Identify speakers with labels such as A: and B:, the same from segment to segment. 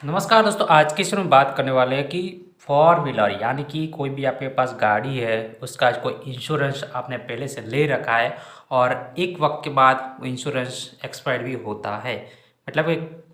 A: नमस्कार दोस्तों, आज के इसमें बात करने वाले हैं कि फोर व्हीलर यानी कि कोई भी आपके पास गाड़ी है, उसका कोई इंश्योरेंस आपने पहले से ले रखा है और एक वक्त के बाद वो इंश्योरेंस एक्सपायर भी होता है। मतलब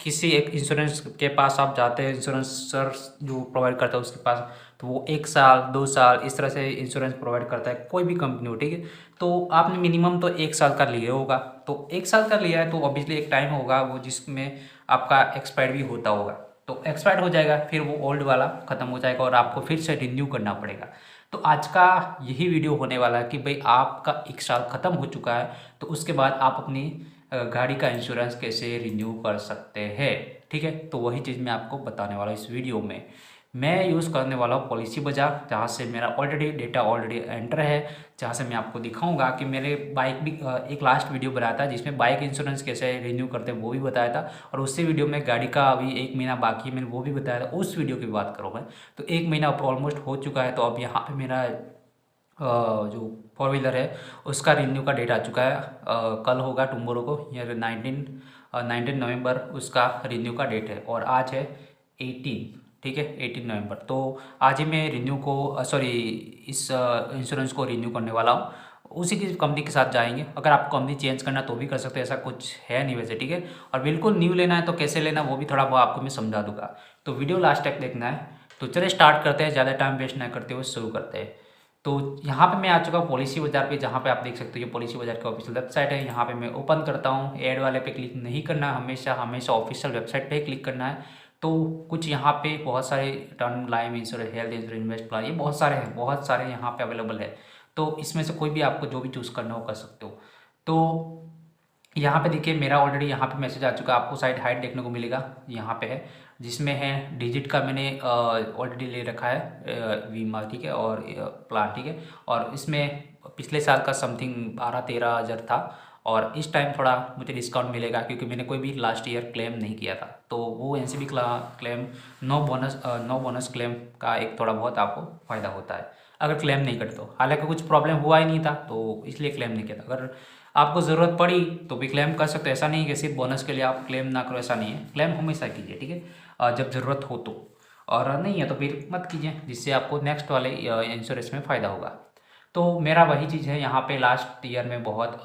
A: किसी एक इंश्योरेंस के पास आप जाते हैं, इंश्योरेंसर जो प्रोवाइड करता है उसके पास, तो वो 1 साल 2 साल इस तरह से इंश्योरेंस प्रोवाइड करता है, कोई भी कंपनी हो, ठीक है। तो आपने मिनिमम तो 1 साल का लिया होगा, तो 1 साल का लिया है तो ऑब्वियसली एक टाइम होगा वो जिसमें आपका एक्सपायर भी होता होगा। तो एक्सपायर्ड हो जाएगा, फिर वो ओल्ड वाला ख़त्म हो जाएगा और आपको फिर से रिन्यू करना पड़ेगा। तो आज का यही वीडियो होने वाला है कि भाई आपका 1 साल ख़त्म हो चुका है, तो उसके बाद आप अपनी गाड़ी का इंश्योरेंस कैसे रिन्यू कर सकते हैं, ठीक है। तो वही चीज़ मैं आपको बताने वाला हूँ इस वीडियो में। मैं यूज़ करने वाला हूँ पॉलिसी बाजार, जहाँ से मेरा ऑलरेडी डेटा ऑलरेडी एंटर है, जहाँ से मैं आपको दिखाऊंगा कि मेरे बाइक भी एक लास्ट वीडियो बनाया था जिसमें बाइक इंश्योरेंस कैसे रिन्यू करते हैं वो भी बताया था, और उससे वीडियो में गाड़ी का अभी 1 महीना बाकी है मैंने वो भी बताया था, उस वीडियो की बात करूँ मैं। तो 1 महीना ऑलमोस्ट हो चुका है, तो अब यहाँ पे मेरा जो फोर व्हीलर है उसका रिन्यू का डेट आ चुका है। कल होगा टुम्बोरो को, ये 19 नवंबर उसका रिन्यू का डेट है और आज है 18, ठीक है, 18 नवंबर। तो आज ही मैं रिन्यू को सॉरी इस इंश्योरेंस को रिन्यू करने वाला हूँ। उसी की कंपनी के साथ जाएंगे, अगर आपको कंपनी चेंज करना तो भी कर सकते हैं, ऐसा कुछ है नहीं वैसे, ठीक है। और बिल्कुल न्यू लेना है तो कैसे लेना वो भी थोड़ा बहुत आपको मैं समझा दूंगा, तो वीडियो लास्ट तक देखना है। तो चलिए स्टार्ट करते हैं, ज़्यादा टाइम वेस्ट ना करते हुए शुरू करते हैं। तो यहाँ पे मैं आ चुका हूँ पॉलिसी बाजार पे, जहाँ पे आप देख सकते हो ये पॉलिसी बाजार की ऑफिशियल वेबसाइट है। यहाँ पे मैं ओपन करता हूँ, ऐड वाले पे क्लिक नहीं करना, हमेशा हमेशा ऑफिशियल वेबसाइट पे ही क्लिक करना है। तो कुछ यहाँ पे बहुत सारे term life insurance, health insurance, invest plan, ये बहुत सारे हैं, बहुत सारे यहाँ पे अवेलेबल है। तो इसमें से कोई भी आपको जो भी चूज़ करना हो कर सकते हो। तो यहाँ पे देखिए मेरा ऑलरेडी यहाँ पे मैसेज आ चुका है, आपको साइड हाइट देखने को मिलेगा, यहाँ पे है जिसमें है डिजिट का मैंने ऑलरेडी ले रखा है बीमा, ठीक है, और प्लान, ठीक है। और इसमें पिछले साल का समथिंग 12-13 हज़ार था, और इस टाइम थोड़ा मुझे डिस्काउंट मिलेगा क्योंकि मैंने कोई भी लास्ट ईयर क्लेम नहीं किया था। तो वो NCB claim, no bonus claim का एक थोड़ा बहुत आपको फ़ायदा होता है अगर क्लेम नहीं करते हो। हालांकि कुछ प्रॉब्लम हुआ ही नहीं था तो इसलिए क्लेम नहीं किया था। अगर आपको ज़रूरत पड़ी तो भी क्लेम कर सकते हो, ऐसा नहीं है कि सिर्फ बोनस के लिए आप क्लेम ना करो, ऐसा नहीं है, क्लेम हमेशा कीजिए, ठीक है, जब ज़रूरत हो तो। और नहीं है तो फिर मत कीजिए, जिससे आपको नेक्स्ट वाले इंश्योरेंस में फ़ायदा होगा। तो मेरा वही चीज़ है, यहाँ पे लास्ट ईयर में बहुत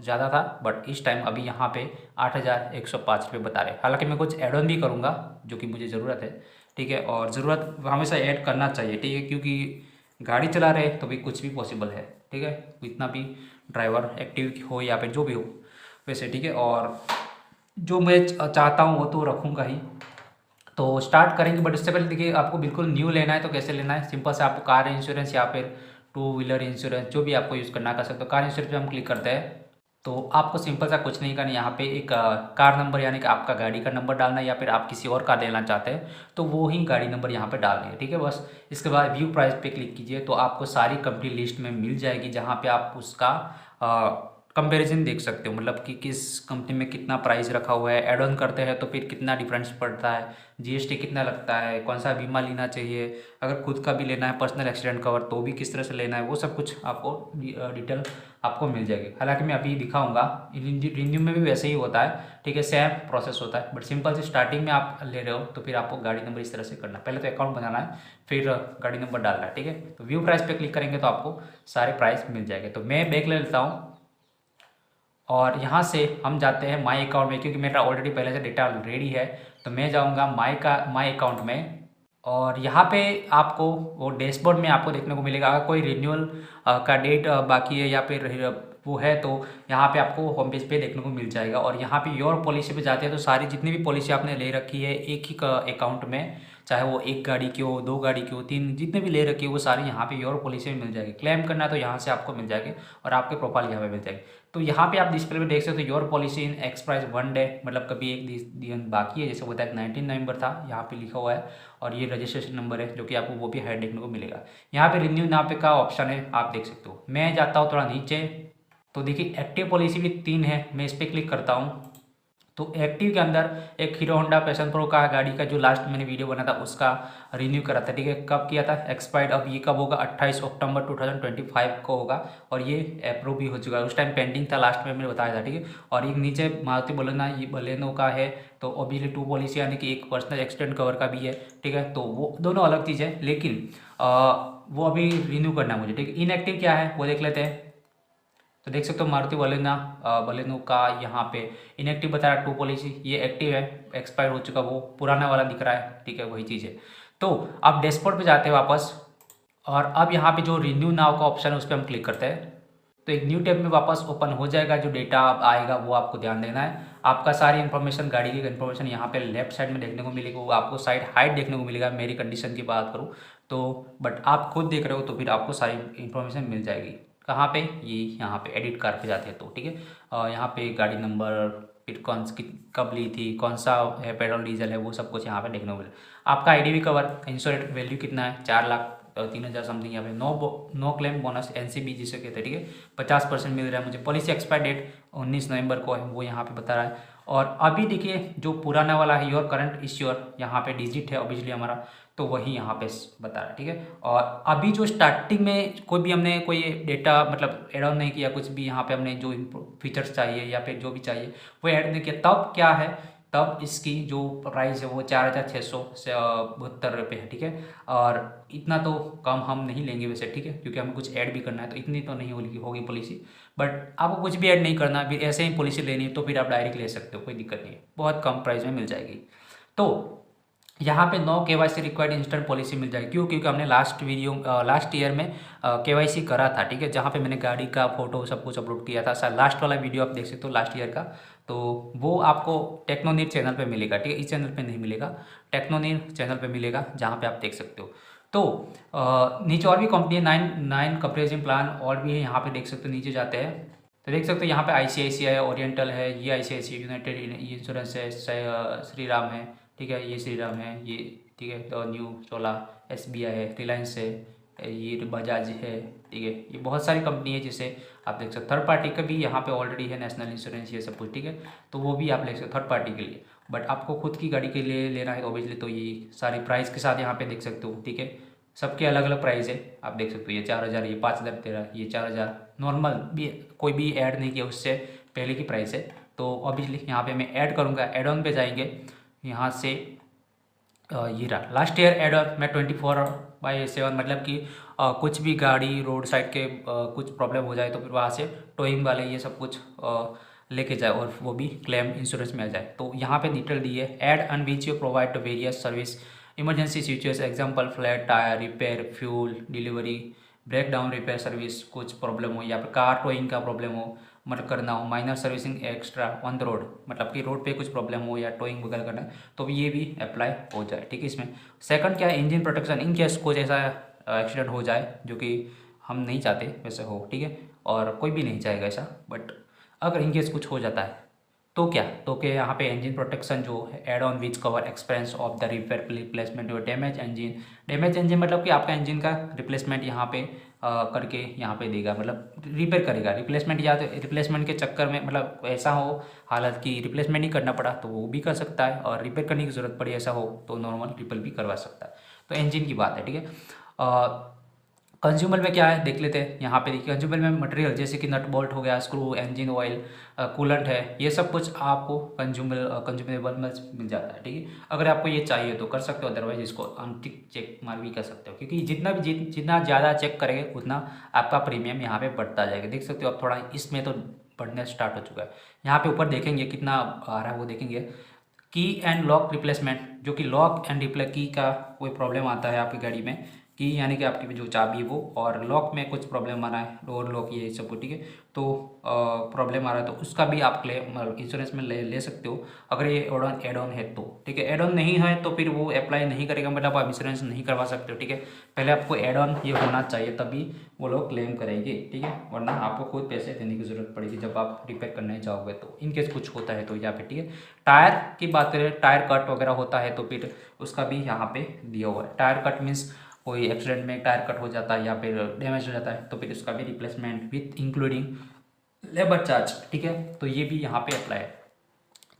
A: ज़्यादा था, बट इस टाइम अभी यहाँ पे 8,105 रुपये बता रहे। हालांकि मैं कुछ एड ऑन भी करूँगा जो कि मुझे ज़रूरत है, ठीक है, और ज़रूरत हमेशा ऐड करना चाहिए, ठीक है, क्योंकि गाड़ी चला रहे तो भी कुछ भी पॉसिबल है, ठीक है, इतना भी ड्राइवर एक्टिव हो या फिर जो भी हो वैसे, ठीक है। और जो मैं चाहता हूँ वो तो रखूँगा ही। तो स्टार्ट करेंगे, बट उससे पहले देखिए आपको बिल्कुल न्यू लेना है तो कैसे लेना है, सिंपल से आपको कार इंश्योरेंस या फिर टू व्हीलर इंश्योरेंस जो भी आपको यूज़ करना कर सकते हो। कार इंश्योरेंस पे हम क्लिक करते हैं, तो आपको सिंपल सा कुछ नहीं करना, यहाँ पे एक कार नंबर यानी कि आपका गाड़ी का नंबर डालना है, या फिर आप किसी और कार लेना चाहते हैं तो वो ही गाड़ी नंबर यहाँ पे डालनी है, ठीक है, बस। इसके बाद व्यू प्राइस पे क्लिक कीजिए, तो आपको सारी कंपनी लिस्ट में मिल जाएगी, जहाँ पे आप उसका कंपैरिजन देख सकते हो, मतलब कि किस कंपनी में कितना प्राइस रखा हुआ है, ऐड ऑन करते हैं तो फिर कितना डिफरेंस पड़ता है, जीएसटी कितना लगता है, कौन सा बीमा लेना चाहिए, अगर खुद का भी लेना है पर्सनल एक्सीडेंट कवर तो भी किस तरह से लेना है, वो सब कुछ आपको डिटेल आपको मिल जाएगी। हालांकि मैं अभी दिखाऊंगा, रिन्यू में भी वैसे ही होता है, ठीक है, सेम प्रोसेस होता है, बट सिंपल से स्टार्टिंग में आप ले रहे हो तो फिर आपको गाड़ी नंबर इस तरह से करना है, पहले तो अकाउंट बनाना है फिर गाड़ी नंबर डालना है, ठीक है। तो व्यू प्राइस पे क्लिक करेंगे तो आपको सारे प्राइस मिल जाएंगे। तो मैं बैक ले लेता हूँ और यहाँ से हम जाते हैं माई अकाउंट में, क्योंकि मेरा ऑलरेडी पहले से डेटा रेडी है। तो मैं जाऊँगा माई अकाउंट में, और यहाँ पे आपको वो डैशबोर्ड में आपको देखने को मिलेगा, अगर कोई रिन्यूअल का डेट बाकी है या फिर वो है तो यहाँ पे आपको होम पेज पे देखने को मिल जाएगा। और यहाँ पे योर पॉलिसी पे जाते हैं तो सारी जितनी भी पॉलिसी आपने ले रखी है एक ही अकाउंट में, चाहे वो एक गाड़ी की हो, दो गाड़ी की हो, तीन, जितने भी ले रखी है वो सारी यहाँ पे योर पॉलिसी में मिल जाएगी। क्लेम करना है तो यहाँ से आपको मिल जाएगी और आपके प्रोफाइल यहाँ पे मिल जाएगी। तो यहाँ पे आप डिस्प्ले में देख सकते हो योर पॉलिसी इन एक्सप्राइज 1 डे, मतलब कभी एक दिन बाकी है, जैसे होता है 19 नवंबर था यहाँ पे लिखा हुआ है, और ये रजिस्ट्रेशन नंबर है जो कि आपको वो भी हाइड देखने को मिलेगा। यहाँ पे रिन्यू नाम पे का ऑप्शन है, आप देख सकते हो। मैं जाता हूँ थोड़ा नीचे, तो देखिए एक्टिव पॉलिसी भी 3 है, मैं इस पर क्लिक करता हूँ तो एक्टिव के अंदर एक हीरो होंडा पैशन प्रो का गाड़ी का जो लास्ट मैंने वीडियो बना था उसका रिन्यू करा था, ठीक है। कब किया था? एक्सपायर्ड। अब ये कब होगा? 28 अक्टूबर 2025 को होगा और ये अप्रूव भी हो चुका है। उस टाइम पेंडिंग था, लास्ट में मैंने बताया था, ठीक है। और एक नीचे मारुति बलेनो, ये बलेनो का है, तो ऑब्वियसली टू पॉलिसी यानी कि एक पर्सनल एक्सीडेंट कवर का भी है, ठीक है। तो वो दोनों अलग चीज़ है, लेकिन वो अभी रिन्यू करना है मुझे, ठीक है। इनएक्टिव क्या है वो देख लेते हैं। तो देख सकते हो मारुति बलेनो का यहाँ पे इनएक्टिव बता रहा है, टू पॉलिसी। ये एक्टिव है, एक्सपायर हो चुका, वो पुराना वाला दिख रहा है, ठीक है, वही चीज़ है। तो अब डैशबोर्ड पे जाते हैं वापस, और अब यहाँ पे जो रिन्यू नाउ का ऑप्शन है उस पर हम क्लिक करते हैं। तो एक न्यू टैब में वापस ओपन हो जाएगा। जो डेटा आएगा वो आपको ध्यान देना है। आपका सारी इन्फॉर्मेशन, गाड़ी की इन्फॉर्मेशन यहाँ पे लेफ्ट साइड में देखने को मिलेगी। वो आपको साइड हाइट देखने को मिलेगा। मेरी कंडीशन की बात करूँ तो, बट आप खुद देख रहे हो तो फिर आपको सारी इन्फॉर्मेशन मिल जाएगी। कहाँ पे? ये यहाँ पे एडिट कार पे जाते हैं तो, ठीक है। यहाँ पे गाड़ी नंबर, फिर कौन सी कब ली थी, कौन सा है, पेट्रोल डीजल है, वो सब कुछ यहाँ पे देखने को मिलेगा। आपका आईडी भी कवर, इंश्योरेंस वैल्यू कितना है, 4,03,000 समथिंग। यहाँ पे नो क्लेम बोनस एनसीबी जिसे कहते हैं, ठीक है, 50% मिल रहा है मुझे। पॉलिसी एक्सपायर डेट 19 नवंबर को है, वो यहाँ पे बता रहा है। और अभी देखिए जो पुराना वाला है, योर करंट इश्योर, यहाँ पे डिजिट है ऑब्वियसली हमारा, तो वही यहाँ पे बता रहा है, ठीक है। और अभी जो स्टार्टिंग में कोई भी हमने कोई डेटा मतलब ऐड ऑन नहीं किया, कुछ भी यहाँ पे हमने जो फीचर्स चाहिए या फिर जो भी चाहिए वो ऐड नहीं किया, तब क्या है, तब इसकी जो प्राइस है वो 4,672 रुपये है, ठीक है। और इतना तो कम हम नहीं लेंगे वैसे, ठीक है, क्योंकि हमें कुछ ऐड भी करना है, तो इतनी तो नहीं होगी पॉलिसी। बट आपको कुछ भी ऐड नहीं करना, फिर ऐसे ही पॉलिसी लेनी है तो फिर आप डायरेक्ट ले सकते हो, कोई दिक्कत नहीं है, बहुत कम प्राइस में मिल जाएगी। तो यहाँ पे no KYC required instant policy मिल जाएगी। क्यों? क्योंकि हमने लास्ट ईयर में केवाईसी करा था, ठीक है, जहाँ पे मैंने गाड़ी का फोटो सब कुछ अपलोड किया था। सर लास्ट वाला वीडियो आप देख सकते हो लास्ट ईयर का, तो वो आपको टेक्नोनीर चैनल पे मिलेगा, ठीक है, इस चैनल पे नहीं मिलेगा, टेक्नोनीर चैनल पे मिलेगा, जहाँ पे आप देख सकते हो। तो नीचे और भी कंपनी है, नाइन कवरेजिंग प्लान और भी है, यहाँ पे देख सकते हो। नीचे जाते हैं तो देख सकते हो यहाँ पे ICICI है, ओरिएंटल है, ये ICICI यूनाइटेड इंश्योरेंस है, श्रीराम है, ठीक है, ये श्रीराम है, ये ठीक है, तो न्यू चोला, SBI है, रिलायंस है, ये बजाज है, ठीक है। ये बहुत सारी कंपनी है जिसे आप देख सकते हो। थर्ड पार्टी का भी यहाँ पे ऑलरेडी है, नेशनल इंश्योरेंस, ये सब कुछ, ठीक है, तो वो भी आप ले सकते हो थर्ड पार्टी के लिए। बट आपको खुद की गाड़ी के लिए लेना है ऑब्वियसली, तो ये सारी प्राइस के साथ यहाँ पे देख सकते हो, ठीक है। सबके अलग अलग प्राइस है, आप देख सकते हो। ये 4,000, ये 5,013, ये 4,000 नॉर्मल भी, कोई भी ऐड नहीं किया उससे पहले की प्राइस है। तो ऑब्वियसली यहाँ पे मैं ऐड करूँगा, एड ऑन पे जाएंगे, यहाँ से ये रहा लास्ट ईयर एड ऑन में 24/7, मतलब कि कुछ भी गाड़ी रोड साइड के कुछ प्रॉब्लम हो जाए तो फिर वहाँ से टोइंग वाले ये सब कुछ लेके जाए और वो भी क्लेम इंश्योरेंस में आ जाए। तो यहाँ पे डिटेल दी है, add on which you provide to various service emergency situation, example flat tyre repair, fuel delivery, break down repair service, कुछ प्रॉब्लम हो या फिर कार टोइंग का प्रॉब्लम हो, मतलब करना हो, minor servicing extra on the road, मतलब कि रोड पे कुछ प्रॉब्लम हो या टोइंग वगैरह करना है, तो ये भी अप्लाई हो जाए, ठीक है। इसमें सेकंड क्या है, इंजन प्रोटेक्शन, इन केस कुछ ऐसा एक्सीडेंट हो जाए जो कि हम नहीं चाहते वैसे हो, ठीक है, और कोई भी नहीं चाहेगा ऐसा, बट अगर इन केस कुछ हो जाता है तो क्या, तो क्या यहाँ पे इंजन प्रोटेक्शन जो है, add on which cover expense of the repair replacement और डैमेज इंजन। डैमेज इंजन मतलब कि आपका इंजन का रिप्लेसमेंट यहाँ पे करके यहाँ पे देगा, मतलब रिपेयर करेगा। रिप्लेसमेंट या तो रिप्लेसमेंट के चक्कर में मतलब ऐसा हो हालत की रिप्लेसमेंट नहीं करना पड़ा तो वो भी कर सकता है, और रिपेयर करने की ज़रूरत पड़ी ऐसा हो तो नॉर्मल रिपेयर भी करवा सकता है। तो इंजन की बात है, ठीक है। कंज्यूमर में क्या है देख लेते हैं। यहाँ पे देखिए कंज्यूमर में मटेरियल जैसे कि नट बोल्ट हो गया, स्क्रू, इंजन ऑयल, कूलेंट है, ये सब कुछ आपको कंज्यूमेबल में मिल जाता है, ठीक है। अगर आपको ये चाहिए तो कर सकते हो, अदरवाइज इसको अनटिक चेक मार भी कर सकते हो, क्योंकि जितना ज़्यादा चेक करेंगे उतना आपका प्रीमियम यहाँ पे बढ़ता जाएगा। देख सकते हो आप, थोड़ा इसमें तो बढ़ना स्टार्ट हो चुका है। यहाँ पे ऊपर देखेंगे कितना आ रहा है वो देखेंगे। की एंड लॉक रिप्लेसमेंट, जो कि लॉक एंड रिप्लेस की का कोई प्रॉब्लम आता है आपकी गाड़ी में, की यानी कि आपकी जो चाबी है वो, और लॉक में कुछ प्रॉब्लम आ रहा है, डोर लॉक ये सब, ठीक है, तो प्रॉब्लम आ रहा है तो उसका भी आप क्लेम इंश्योरेंस में ले सकते हो, अगर ये एड ऑन है तो, ठीक है। एड ऑन नहीं है तो फिर वो अप्लाई नहीं करेगा, मतलब आप इंश्योरेंस नहीं करवा सकते हो, ठीक है। पहले आपको एड ऑन ये होना चाहिए तभी वो लोग क्लेम करेंगे, ठीक है, वरना आपको खुद पैसे देने की ज़रूरत पड़ेगी जब आप रिपेयर करने जाओगे तो, इनकेस कुछ होता है तो यहाँ पे, ठीक है। टायर की बात करें, टायर कट वगैरह होता है तो फिर उसका भी यहाँ पे दिया हुआ है। टायर कट मीन्स कोई एक्सीडेंट में टायर कट हो जाता है या फिर डैमेज हो जाता है तो फिर उसका भी replacement with including labour charge, ठीक है, तो ये भी यहाँ पे अप्लाई है।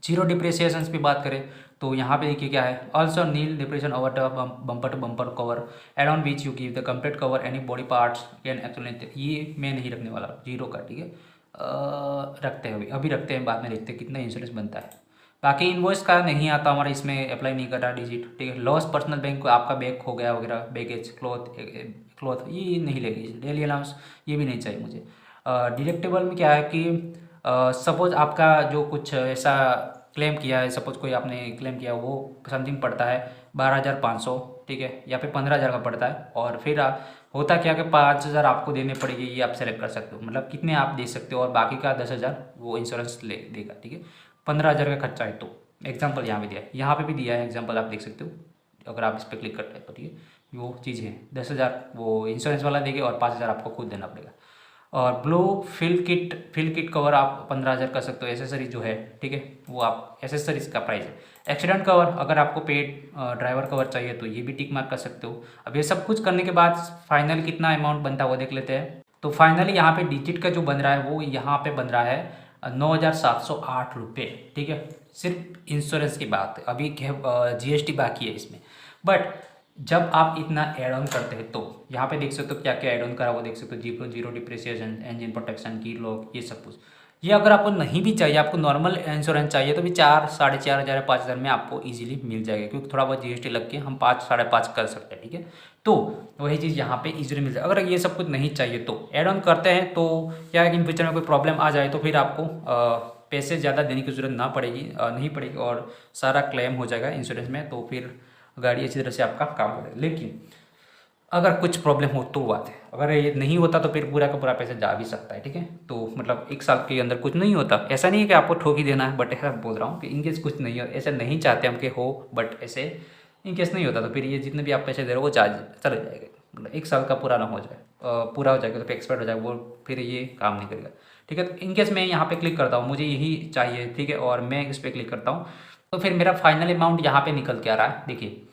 A: जीरो डिप्रिसिएशन की बात करें तो यहाँ पे देखिए क्या है, also nil depreciation over the bumper to bumper cover add on which you give the complete cover any body parts can actually, ये मैं नहीं रखने वाला जीरो का, ठीक है। रखते हैं अभी रखते हैं, बाद में देखते हैं कितना इंश्योरेंस बनता है। बाकी इनवॉइस का नहीं आता हमारा, इसमें अप्लाई नहीं करा डिजिट, ठीक है। लॉस पर्सनल बैंक, आपका बैग खो गया वगैरह, बैगेज, क्लॉथ ये नहीं लेगी। डेली अलाउंस ये भी नहीं चाहिए मुझे। डिडक्टेबल में क्या है कि सपोज आपका जो कुछ ऐसा क्लेम किया है, सपोज कोई आपने क्लेम किया वो समथिंग पड़ता है 12,500, ठीक है, या फिर 15,000 का पड़ता है, और फिर होता क्या कि 5,000 आपको देने पड़ेगी, ये आप सेलेक्ट कर सकते हो, मतलब कितने आप दे सकते हो, और बाकी का 10,000 वो इंश्योरेंस ले देगा, ठीक है। 15,000 का खर्चा है तो एग्जाम्पल यहाँ पे दिया है, यहाँ पे भी दिया है एग्जाम्पल, आप देख सकते हो अगर आप इस पर क्लिक करते हैं तो, ठीक है। वो चीज़ है 10,000 वो इंश्योरेंस वाला देंगे और 5,000 आपको खुद देना पड़ेगा। और ब्लू फिल किट कवर आप 15,000 कर सकते हो, एसेसरीज जो है, ठीक है, वो आप एसेसरीज का प्राइस है। एक्सीडेंट कवर अगर आपको पेड ड्राइवर कवर चाहिए तो ये भी टिक मार्क कर सकते हो। अब ये सब कुछ करने के बाद फाइनल कितना अमाउंट बनता है वो देख लेते हैं। तो फाइनली यहाँ पे डिजिट का जो बन रहा है वो यहाँ पे बन रहा है 9,708 रुपये, ठीक है। सिर्फ इंश्योरेंस की बात है, अभी GST बाकी है इसमें। बट जब आप इतना एड ऑन करते हैं तो यहाँ पे देख सकते हो क्या क्या एड ऑन करा वो देख सकते हो, जीरो डिप्रिसिएशन, इंजन प्रोटेक्शन, की लॉक, ये सब कुछ। ये अगर आपको नहीं भी चाहिए, आपको नॉर्मल इंश्योरेंस चाहिए तो भी 4, 4,500, 5,000 में आपको इजीली मिल जाएगा, क्योंकि थोड़ा बहुत GST लग के हम 5, 5.5 कर सकते हैं, ठीक है। तो वही चीज़ यहाँ पे इजीली मिल जाएगा। अगर ये सब कुछ नहीं चाहिए तो एड ऑन करते हैं तो क्या है कि इन फ्यूचर में कोई प्रॉब्लम आ जाए तो फिर आपको पैसे ज़्यादा देने की ज़रूरत नहीं पड़ेगी और सारा क्लेम हो जाएगा इंश्योरेंस में, तो फिर गाड़ी अच्छी तरह से आपका काम करेगा। लेकिन अगर कुछ प्रॉब्लम हो तो बात है, अगर ये नहीं होता तो फिर पूरा का पूरा पैसा जा भी सकता है, ठीक है। तो मतलब 1 साल के अंदर कुछ नहीं होता, ऐसा नहीं है कि आपको ठोक ही देना है, बट ऐसा बोल रहा हूँ कि इनकेस कुछ नहीं हो, ऐसा नहीं चाहते हम कि हो, बट ऐसे इनकेस नहीं होता तो फिर ये जितने भी आप पैसे दे रहे हो वो चार्ज चले जाएगा, मतलब 1 साल का पूरा ना हो जाए, पूरा हो जाएगा तो फिर एक्सपायर हो जाएगा वो, फिर ये काम नहीं करेगा, ठीक है। तो इनकेस मैं यहाँ पे क्लिक करता हूँ, मुझे यही चाहिए, ठीक है, और मैं इस पर क्लिक करता हूँ तो फिर मेरा फाइनल अमाउंट यहाँ पे निकल के आ रहा है। देखिए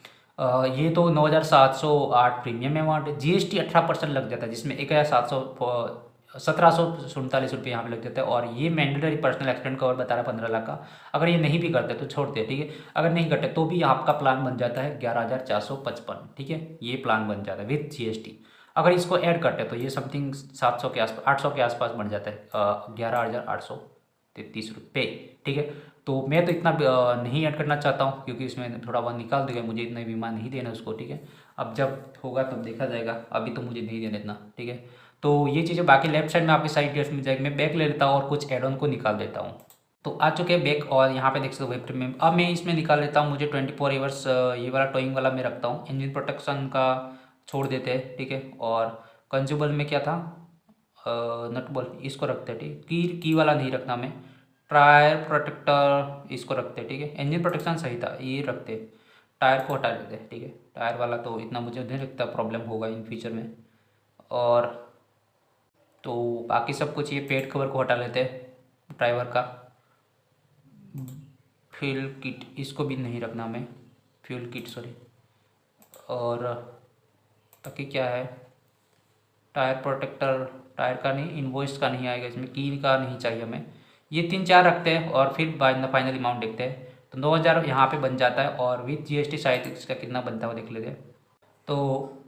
A: ये तो 9,708 प्रीमियम अमाउंट है, GST 18% लग जाता है, जिसमें 1,1747 रुपये यहाँ पे लग जाता है। और ये मैंडेटरी पर्सनल एक्सीडेंट कवर बता रहा है 15 लाख का। अगर ये नहीं भी करते तो छोड़ते, ठीक है। अगर नहीं करते तो भी आपका प्लान बन जाता है 11,455, ठीक है, ये प्लान बन जाता है विथ GST। अगर इसको ऐड करते हैं तो ये समथिंग 700 के आसपास, 800 के आसपास बन जाता है, 11,833 रुपये, ठीक है। तो मैं तो इतना नहीं ऐड करना चाहता हूँ, क्योंकि इसमें थोड़ा बहुत निकाल देगा, मुझे इतना बीमा नहीं देना उसको, ठीक है। अब जब होगा तब देखा जाएगा, अभी तो मुझे नहीं देना इतना, ठीक है। तो ये चीज़ें बाकी लेफ्ट साइड में आपकी साइड डेट्स मिल जाएगी। मैं बैक ले लेता हूँ और कुछ एड ऑन को निकाल देता हूँ। तो आ चुके हैं बैक, और यहाँ पे देख सकते हो वेब प्रीमियम। अब मैं इसमें निकाल लेता हूँ, मुझे 24 आवर्स ये वाला टोइंग वाला मैं रखता हूँ। इंजन प्रोटेक्शन का छोड़ देते हैं, ठीक है। और कंज्यूमबल में क्या था, नट बोल्ट, इसको रखते हैं, ठीक। की वाला नहीं रखना मैं। टायर प्रोटेक्टर इसको रखते हैं, ठीक है। इंजन प्रोटेक्शन सही था, ये रखते। टायर को हटा देते हैं, ठीक है। टायर वाला तो इतना मुझे नहीं लगता प्रॉब्लम होगा इन फ्यूचर में। और तो बाकी सब कुछ, ये पेट कवर को हटा लेते हैं ड्राइवर का। फ्यूल किट इसको भी नहीं रखना हमें, फ्यूल किट सॉरी। और बाकी क्या है, टायर प्रोटेक्टर, टायर का नहीं, इनवॉइस का नहीं आएगा इसमें, की का नहीं चाहिए हमें। ये 3-4 रखते हैं और फिर फाइनल अमाउंट देखते हैं। तो 9,000 यहाँ पे बन जाता है, और विथ GST शायद इसका कितना बनता है वो देख लेते हैं। तो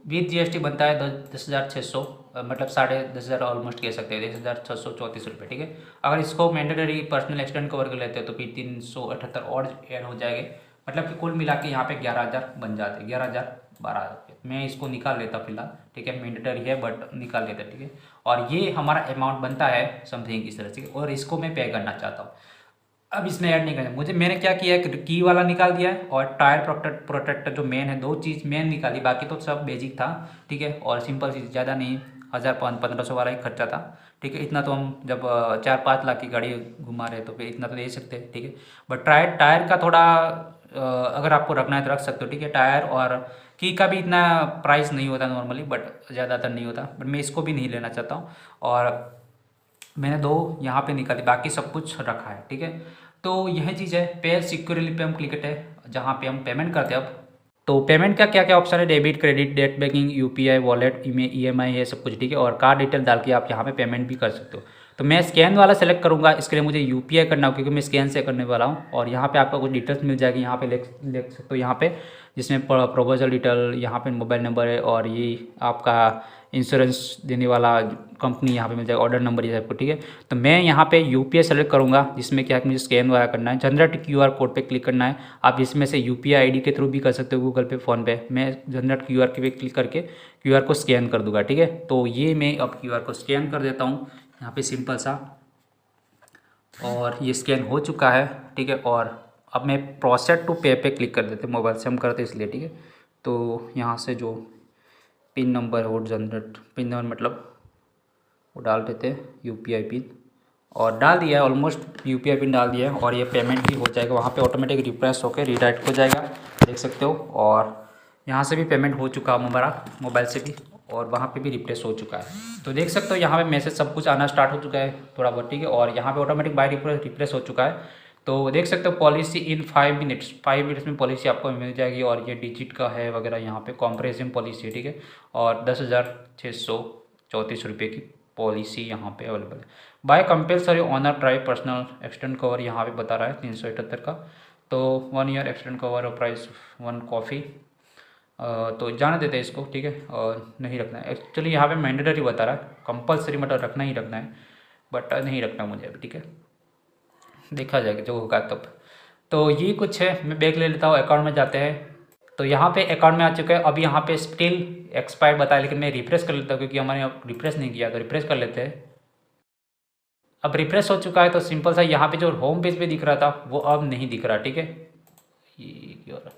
A: विथ GST बनता है 10,600, मतलब 10,500 ऑलमोस्ट कह सकते हैं, 10,634 रुपये, ठीक है। अगर इसको मैंडेटरी पर्सनल एक्सीडेंट कवर कर लेते हैं तो फिर 378 और ऐड हो जाएंगे, मतलब कि कुल मिला के यहाँ पे 11,000 बन जाते हैं, 11,012 रुपये। मैं इसको निकाल लेता फिलहाल, ठीक है, मैंडेटरी है बट निकाल लेता, ठीक है। और ये हमारा अमाउंट बनता है समथिंग इस तरह से, और इसको मैं पे करना चाहता हूँ। अब इसमें ऐड नहीं करना, मैंने क्या किया है, की वाला निकाल दिया है, और टायर प्रोटेक्टर जो मेन है, 2 चीज़ मेन निकाली, बाकी तो सब बेसिक था, ठीक है। और सिंपल चीज़, ज़्यादा नहीं, 1,000-1,500 वाला ही खर्चा था, ठीक है। इतना तो हम जब 4-5 लाख की गाड़ी घुमा रहे तो फिर इतना तो दे सकते हैं, ठीक है। बट टायर का थोड़ा अगर आपको रखना है तो रख सकते हो, ठीक है। टायर और की का भी इतना प्राइस नहीं होता नॉर्मली, बट ज़्यादातर नहीं होता, बट मैं इसको भी नहीं लेना चाहता हूँ। और मैंने 2 यहाँ पे निकाली, बाकी सब कुछ रखा है, ठीक है। तो यह चीज़ है। पे सिक्योरली पे हम क्लिक है, जहाँ पे हम पेमेंट करते हैं। अब तो पेमेंट का क्या क्या ऑप्शन है, debit, credit, net banking, UPI, wallet, EMI, ये सब कुछ, ठीक है। और कार्ड डिटेल डाल के आप यहाँ पे पेमेंट भी कर सकते हो। तो मैं स्कैन वाला सेलेक्ट करूँगा, इसके लिए मुझे यूपीआई करना हो क्योंकि मैं स्कैन से करने वाला हूँ। और यहाँ पे आपको कुछ डिटेल्स मिल जाएगी, यहाँ पे लिख सकते हो यहाँ पे, जिसमें प्रोपोजल डिटेल, यहाँ पे मोबाइल नंबर है और ये आपका इंश्योरेंस देने वाला कंपनी यहाँ पे मिल जाएगा, ऑर्डर नंबर ये आपको, ठीक है। तो मैं यहाँ पे यूपीआई सेलेक्ट करूँगा, जिसमें क्या है मुझे स्कैन वाला करना है। जनरेट क्यूआर कोड पे क्लिक करना है। आप इसमें से यूपीआई आईडी के थ्रू भी कर सकते हो, गूगल पे, फ़ोन पे। मैं जनरेट क्यूआर पे क्लिक करके क्यूआर को स्कैन कर दूंगा, ठीक है। तो ये मैं अब क्यूआर को स्कैन कर देता हूँ यहाँ पे सिंपल सा, और ये स्कैन हो चुका है, ठीक है। और अब मैं प्रोसेस टू पे क्लिक कर देते, मोबाइल से हम करते इसलिए, ठीक है। तो यहाँ से जो पिन नंबर है वो जनरेट, पिन नंबर मतलब वो डाल देते हैं, यूपीआई पिन, और डाल दिया है, ऑलमोस्ट यूपीआई पिन डाल दिया है। और ये पेमेंट भी हो जाएगा, वहाँ पे ऑटोमेटिक रिफ्रेश होकर रीडायरेक्ट हो जाएगा, देख सकते हो। और यहाँ से भी पेमेंट हो चुका है हमारा, मोबाइल से भी, और वहाँ पे भी रिफ्रेश हो चुका है। तो देख सकते हो यहाँ पे मैसेज सब कुछ आना स्टार्ट हो चुका है थोड़ा बहुत, ठीक है। और यहाँ पे ऑटोमेटिक बाय रिफ्रेश हो चुका है। तो देख सकते हो पॉलिसी इन 5 मिनट्स में पॉलिसी आपको मिल जाएगी। और ये डिजिट का है वगैरह, यहाँ पे कॉम्प्रिहेंसिव पॉलिसी है, ठीक है। और 10,634 रुपये की पॉलिसी यहाँ पे अवेलेबल है। By compulsory owner drive personal extend cover यहाँ पे बता रहा है 378 का। तो 1 ईयर एक्सटेंड कवर और प्राइस 1 कॉफ़ी, तो जाने देते हैं इसको, ठीक है। और नहीं रखना है एक्चुअली, यहाँ पे मैंडेटरी बता रहा है, कंपलसरी मतलब रखना ही रखना है, बट नहीं रखना मुझे अभी, ठीक है। देखा जाएगा जो होगा तब। तो ये कुछ है, मैं बैग ले लेता हूँ, अकाउंट में जाते हैं। तो यहाँ पे अकाउंट में आ चुका है। अभी यहाँ पे स्टिल एक्सपायर्ड बताया, लेकिन मैं रिफ्रेश कर लेता हूँ क्योंकि हमारे यहाँ रिफ्रेश नहीं किया, तो रिफ्रेश कर लेते हैं। अब रिफ्रेश हो चुका है। तो सिंपल सा यहाँ पे जो होम पेज पे दिख रहा था वो अब नहीं दिख रहा, ठीक है। ये क्यों हो रहा है?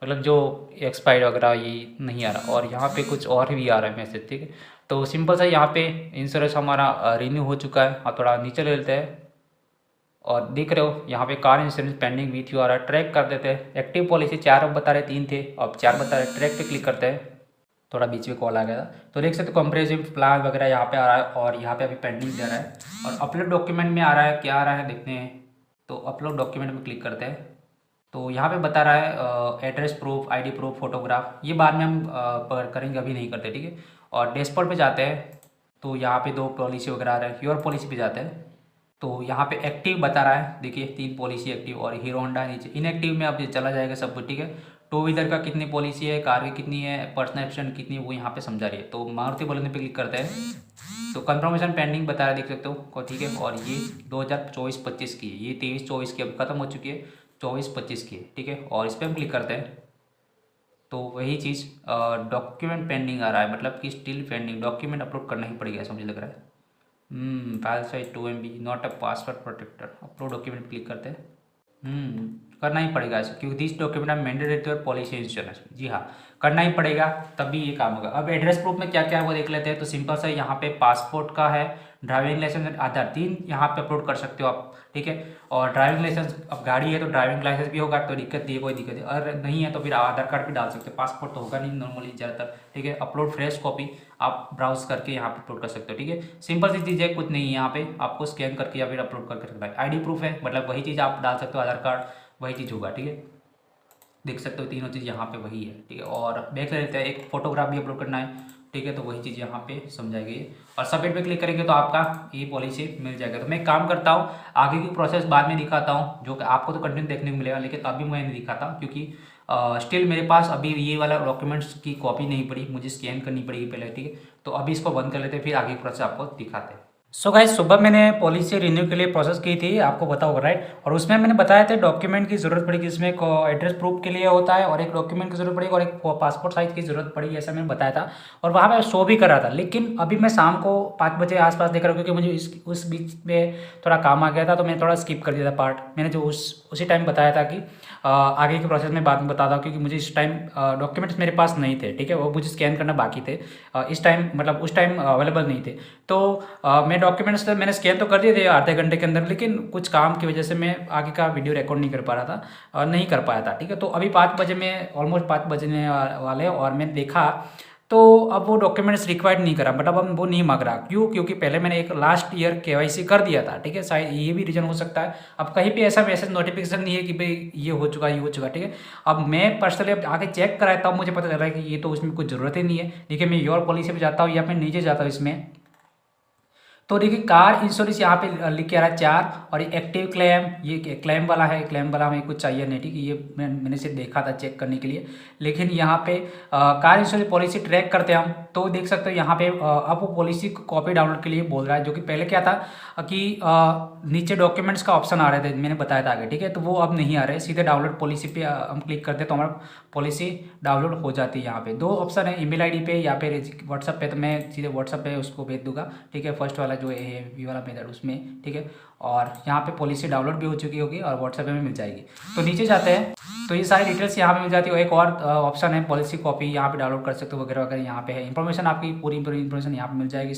A: मतलब जो एक्सपायर्ड वगैरह ये नहीं आ रहा, और यहाँ पे कुछ और भी आ रहा है मैसेज, ठीक है। तो सिंपल सा यहाँ पे इंश्योरेंस हमारा रिन्यू हो चुका है। हाँ, थोड़ा नीचे ले लेते हैं, और देख रहे हो यहाँ पे car insurance pending with you आ रहा है। ट्रैक कर देते हैं, एक्टिव पॉलिसी 4 अब बता रहे, 3 थे, अब 4 बता रहे। ट्रैक पे क्लिक करते हैं, थोड़ा बीच में कॉल आ गया था। तो देख सकते हो कॉम्प्रिहेंसिव प्लान वगैरह यहाँ पे आ रहा है, और यहाँ पे अभी पेंडिंग दे रहा है। और अपलोड डॉक्यूमेंट में आ रहा है, क्या आ रहा है देखते हैं। तो अपलोड डॉक्यूमेंट में क्लिक करते हैं। तो यहाँ पे बता रहा है address proof, ID proof, photograph, ये बाद में हम करेंगे, अभी नहीं करते, ठीक है। और डैशबोर्ड पे जाते हैं। तो यहाँ पे 2 पॉलिसी वगैरह आ रहा है, योर पॉलिसी पे जाते हैं। तो यहाँ पे एक्टिव बता रहा है, देखिए 3 पॉलिसी एक्टिव, और हीरो होंडा नीचे इनएक्टिव में अब ये चला जाएगा सब कुछ, ठीक है। टू व्हीलर का कितनी पॉलिसी है, कार की कितनी है, पर्सनल एक्शन कितनी है, वो यहाँ पे समझा रही है। तो मारुति बोलने पे क्लिक करते हैं। तो कंफर्मेशन पेंडिंग बता रहा है, देख सकते हो, ठीक है। और ये 2024-25 की है, ये 23-24 की अब खत्म हो चुकी है, 24-25 की है, ठीक है। और इस पर हम क्लिक करते हैं। तो वही चीज़ डॉक्यूमेंट पेंडिंग आ रहा है, मतलब कि स्टिल पेंडिंग, डॉक्यूमेंट अपलोड करना ही पड़ेगा ऐसा मुझे लग रहा है। File size 2 MB, not a password protector, upload document click करते हैं। करना ही पड़ेगा ऐसा, क्योंकि दिस डॉक्यूमेंट आर मैंडेटरी और पॉलिसी इंश्योरेंस, जी हाँ, करना ही पड़ेगा तभी ये काम होगा। अब एड्रेस प्रूफ में क्या क्या है वो देख लेते हैं। तो सिंपल सा यहाँ पे पासपोर्ट का है, ड्राइविंग लाइसेंस, आधार, 3 यहाँ पे अपलोड कर सकते हो आप, ठीक है। और ड्राइविंग लाइसेंस, अब गाड़ी है तो ड्राइविंग लाइसेंस भी होगा, तो दिक्कत नहीं है, कोई दिक्कत नहीं। अगर नहीं है तो फिर आधार कार्ड भी डाल सकते हो, पासपोर्ट तो होगा नहीं नॉर्मली ज़्यादातर, ठीक है। अपलोड फ्रेश कॉपी आप ब्राउज करके यहाँ पे अपलोड कर सकते हो, ठीक है। सिंपल सी चीज़ है, कुछ नहीं है यहाँ पे, आपको स्कैन करके या फिर अपलोड करके रखना है। आईडी प्रूफ है, मतलब वही चीज़ आप डाल सकते हो, आधार कार्ड वही चीज़ होगा, ठीक है। देख सकते हो तीनों चीज़ यहाँ पे वही है, ठीक है। और देख लेते हैं, एक फोटोग्राफ भी अपलोड करना है, ठीक है। तो वही चीज़ यहाँ पे समझाई गई है। और सबमिट पे क्लिक करेंगे तो आपका ये पॉलिसी मिल जाएगा। तो मैं एक काम करता हूँ, आगे की प्रोसेस बाद में दिखाता हूँ, जो कि आपको तो कंटिन्यू देखने को मिलेगा, लेकिन अभी मैं नहीं दिखाता क्योंकि स्टिल मेरे पास अभी ये वाला डॉक्यूमेंट्स की कॉपी नहीं पड़ी, मुझे स्कैन करनी पड़ेगी पहले, ठीक है। तो अभी इसको बंद कर लेते हैं, फिर आगे की प्रोसेस आपको दिखाते हैं। सो गाइस, सुबह मैंने पॉलिसी रिन्यू के लिए प्रोसेस की थी, आपको पता होगा राइट। और उसमें मैंने बताया था डॉक्यूमेंट की ज़रूरत पड़ेगी, इसमें एक एड्रेस प्रूफ के लिए होता है, और एक डॉक्यूमेंट की ज़रूरत पड़ेगी, और एक पासपोर्ट साइज़ की ज़रूरत पड़ेगी, ऐसा मैंने बताया था। और वहाँ पे शो भी कर रहा था। लेकिन अभी मैं शाम को 5 बजे आसपास देख रहा हूँ, क्योंकि मुझे उस बीच में थोड़ा काम आ गया था, तो मैंने थोड़ा स्किप कर दिया था पार्ट। मैंने जो उसी टाइम बताया था कि आगे के प्रोसेस में बाद में बताता हूँ, क्योंकि मुझे इस टाइम डॉक्यूमेंट्स मेरे पास नहीं थे, ठीक है। वो मुझे स्कैन करना बाकी थे, इस टाइम मतलब उस टाइम अवेलेबल नहीं थे। तो मैं डॉक्यूमेंट्स मैंने स्कैन तो कर दिए थे आधे घंटे के अंदर, लेकिन कुछ काम की वजह से मैं आगे का वीडियो रिकॉर्ड नहीं कर पा रहा था, नहीं कर पाया था, ठीक है। तो अभी 5 बजे में ऑलमोस्ट 5 बजने वाले, और मैंने देखा तो अब वो डॉक्यूमेंट्स रिक्वायर्ड नहीं करा, मतलब अब वो नहीं मांग रहा। क्यों? क्योंकि पहले मैंने एक लास्ट ईयर KYC कर दिया था, ठीक है। शायद ये भी रीज़न हो सकता है। अब कहीं पे ऐसा मैसेज नोटिफिकेशन नहीं है कि भाई ये हो चुका, ये हो चुका, ठीक है। अब मैं पर्सनली अब आगे चेक कराया, तब मुझे पता चल रहा है कि ये तो उसमें कुछ ज़रूरत ही नहीं है। देखिए, मैं योर पॉलिसी पे जाता हूँ या फिर नीचे जाता हूँ इसमें, तो देखिए कार इंश्योरेंस यहाँ पे लिख के आ रहा है 4 और एक्टिव क्लेम, ये क्लेम वाला है, क्लेम वाला हमें कुछ चाहिए नहीं, ठीक है, ये मैंने सिर्फ देखा था चेक करने के लिए। लेकिन यहाँ पे कार इंश्योरेंस पॉलिसी ट्रैक करते हैं हम, तो देख सकते हो यहाँ पे अब वो पॉलिसी को कॉपी डाउनलोड के लिए बोल रहा है, जो कि पहले क्या था कि नीचे डॉक्यूमेंट्स का ऑप्शन आ रहे थे, मैंने बताया था आगे, ठीक है, तो वो अब नहीं आ रहे, सीधे डाउनलोड पॉलिसी पे हम क्लिक करते हैं तो हमारा पॉलिसी डाउनलोड हो जाती है। यहाँ पे 2 ऑप्शन है, ईमेल आईडी पे या फिर व्हाट्सअप पे, तो मैं सीधे व्हाट्सअप पे उसको भेज दूंगा, ठीक है, फर्स्ट वाला जो है ये वाला मेथड उसमें, ठीक है। और यहाँ पे पॉलिसी डाउनलोड भी हो चुकी होगी और व्हाट्सएप पे भी मिल जाएगी। तो नीचे जाते हैं तो ये सारी डिटेल्स यहाँ पे मिल जाती है। एक और ऑप्शन है पॉलिसी कॉपी, यहाँ पे डाउनलोड कर सकते हो वगैरह वगैरह, यहाँ पे है इन्फॉर्मेशन, आपकी पूरी इन्फॉर्मेशन यहाँ पे मिल जाएगी।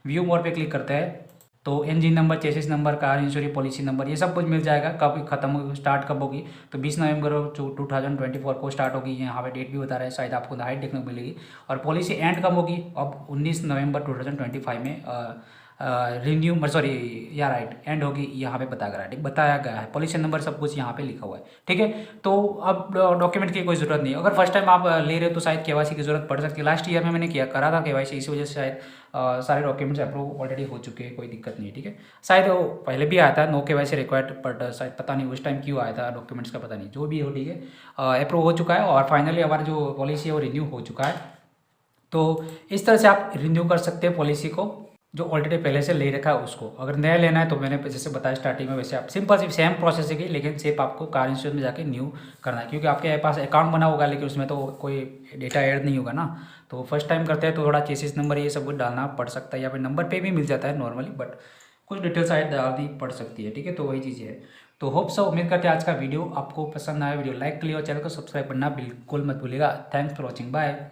A: व्यू मोर पे क्लिक करते हैं तो engine number, chassis number, car insurance policy number, ये सब कुछ मिल जाएगा। कब खत्म होगी, स्टार्ट कब होगी, तो 20 नवंबर 2024 को स्टार्ट होगी। यहाँ पे डेट भी बता रहा है, शायद आपको हाइट देखने को मिलेगी। और पॉलिसी एंड कब होगी, अब 19 नवंबर 2025 में रिन्यू सॉरी या राइट एंड होगी, यहाँ पे बताया गया है। पॉलिसी नंबर सब कुछ यहाँ पे लिखा हुआ है, ठीक है। तो अब डॉक्यूमेंट की कोई ज़रूरत नहीं है। अगर फर्स्ट टाइम आप ले रहे हो तो शायद केवाईसी की ज़रूरत पड़ सकती है। लास्ट ईयर में मैंने करा था केवाईसी, इसी वजह से शायद सारे डॉक्यूमेंट्स अप्रूव ऑलरेडी हो चुके हैं, कोई दिक्कत नहीं है, ठीक है। शायद वो पहले भी आया था नो केवाईसी रिक्वायर्ड, बट शायद पता नहीं उस टाइम क्यों आया था डॉक्यूमेंट्स का, पता नहीं, जो भी हो, ठीक है, अप्रूव हो चुका है और फाइनली हमारा जो पॉलिसी है वो रिन्यू हो चुका है। तो इस तरह से आप रिन्यू कर सकते हैं पॉलिसी को, जो ऑलरेडी पहले से ले रखा है उसको। अगर नया लेना है तो मैंने जैसे बताया स्टार्टिंग में, वैसे आप सिंपल सी सेम प्रोसेस है, लेकिन सिर्फ आपको कार इंश्योरेंस में जाके न्यू करना है, क्योंकि आपके पास अकाउंट बना होगा लेकिन उसमें तो कोई डेटा ऐड नहीं होगा ना। तो फर्स्ट टाइम करते हैं तो थोड़ा चेसिस नंबर ये सब कुछ डालना पड़ सकता है, या फिर नंबर पे भी मिल जाता है नॉर्मली, बट कुछ डिटेल्स शायद डालनी पड़ सकती है, ठीक है। तो वही चीज़ है। तो होप सो, उम्मीद करते हैं आज का वीडियो आपको पसंद आया। वीडियो लाइक कर लिया और चैनल को सब्सक्राइब करना बिल्कुल मत भूलिएगा। Thanks for watching, bye.